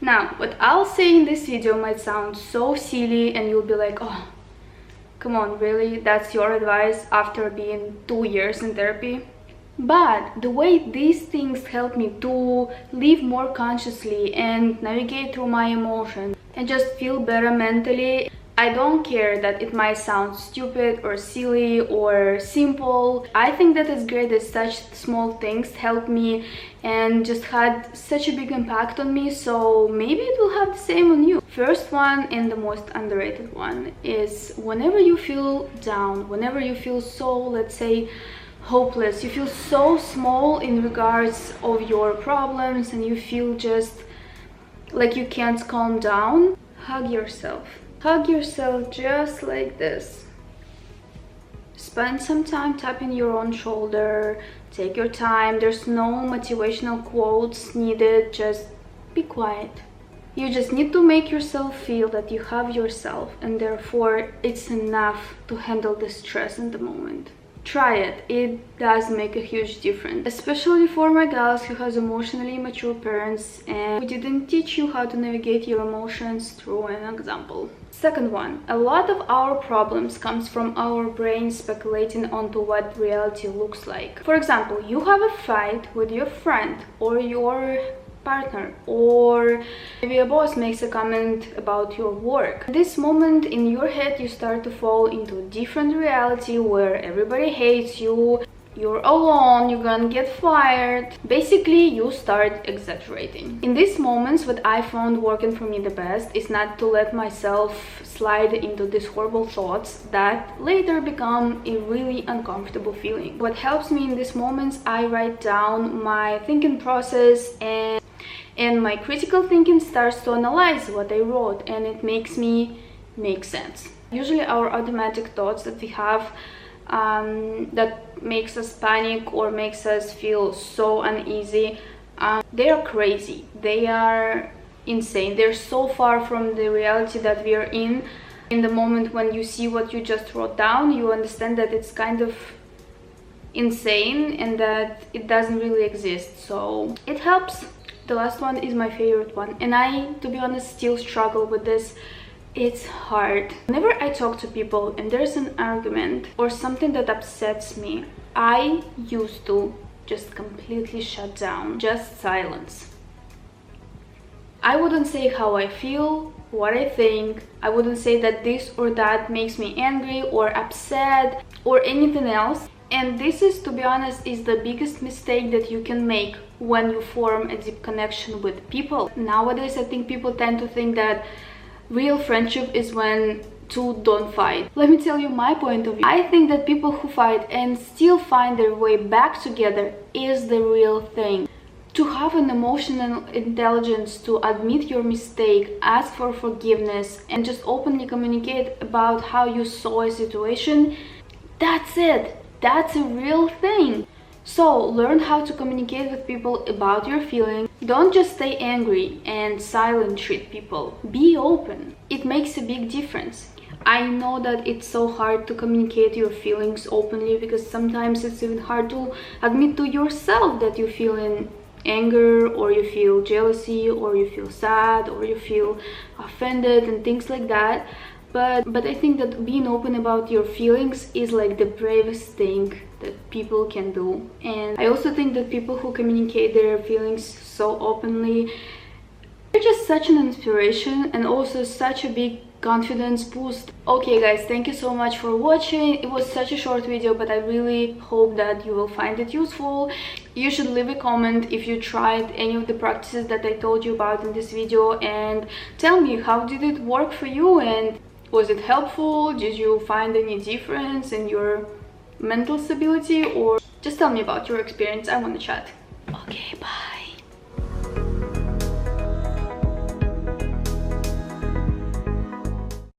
Now, what I'll say in this video might sound so silly and you'll be like, oh, come on, really? That's your advice after being 2 years in therapy? But the way these things help me to live more consciously and navigate through my emotions and just feel better mentally, I don't care that it might sound stupid or silly or simple. I think that it's great that such small things help me and just had such a big impact on me, so maybe it will have the same on you. First one, and the most underrated one, is whenever you feel down, whenever you feel so, let's say, hopeless, you feel so small in regards of your problems and you feel just like you can't calm down, hug yourself. Hug yourself just like this. Spend some time tapping your own shoulder. Take your time. There's no motivational quotes needed. Just be quiet. You just need to make yourself feel that you have yourself, and therefore it's enough to handle the stress in the moment. Try it. It does make a huge difference, especially for my girls who has emotionally mature parents and who didn't teach you how to navigate your emotions through an example. Second one, a lot of our problems comes from our brain speculating onto what reality looks like. For example, you have a fight with your friend or your partner, or maybe a boss makes a comment about your work. At this moment in your head you start to fall into a different reality where everybody hates you, you're alone, you're gonna get fired. Basically, you start exaggerating. In these moments, what I found working for me the best is not to let myself slide into these horrible thoughts that later become a really uncomfortable feeling. What helps me in these moments, I write down my thinking process, and my critical thinking starts to analyze what I wrote, and it makes me make sense. Usually our automatic thoughts that we have that makes us panic or makes us feel so uneasy, they are crazy, they are insane, they're so far from the reality that we are in. In the moment when you see what you just wrote down, you understand that it's kind of insane and that it doesn't really exist, so it helps. The last one is my favorite one, and I, to be honest, still struggle with this. It's hard. Whenever I talk to people and there's an argument or something that upsets me, I used to just completely shut down, just silence. I wouldn't say how I feel, what I think. I wouldn't say that this or that makes me angry or upset or anything else. And this is, to be honest, is the biggest mistake that you can make when you form a deep connection with people. Nowadays, I think people tend to think that real friendship is when two don't fight. Let me tell you my point of view. I think that people who fight and still find their way back together is the real thing. To have an emotional intelligence to admit your mistake, ask for forgiveness, and just openly communicate about how you saw a situation, that's it. That's a real thing. So learn how to communicate with people about your feelings. Don't just stay angry and silent treat people. Be open. It makes a big difference. I know that it's so hard to communicate your feelings openly because sometimes it's even hard to admit to yourself that you feel in anger, or you feel jealousy, or you feel sad, or you feel offended and things like that. But I think that being open about your feelings is like the bravest thing that people can do. And I also think that people who communicate their feelings so openly, they're just such an inspiration and also such a big confidence boost. Okay guys, thank you so much for watching. It was such a short video, but I really hope that you will find it useful. You should leave a comment if you tried any of the practices that I told you about in this video, and tell me, how did it work for you, and was it helpful? Did you find any difference in your mental stability? Or just tell me about your experience. I want to chat. Okay, bye.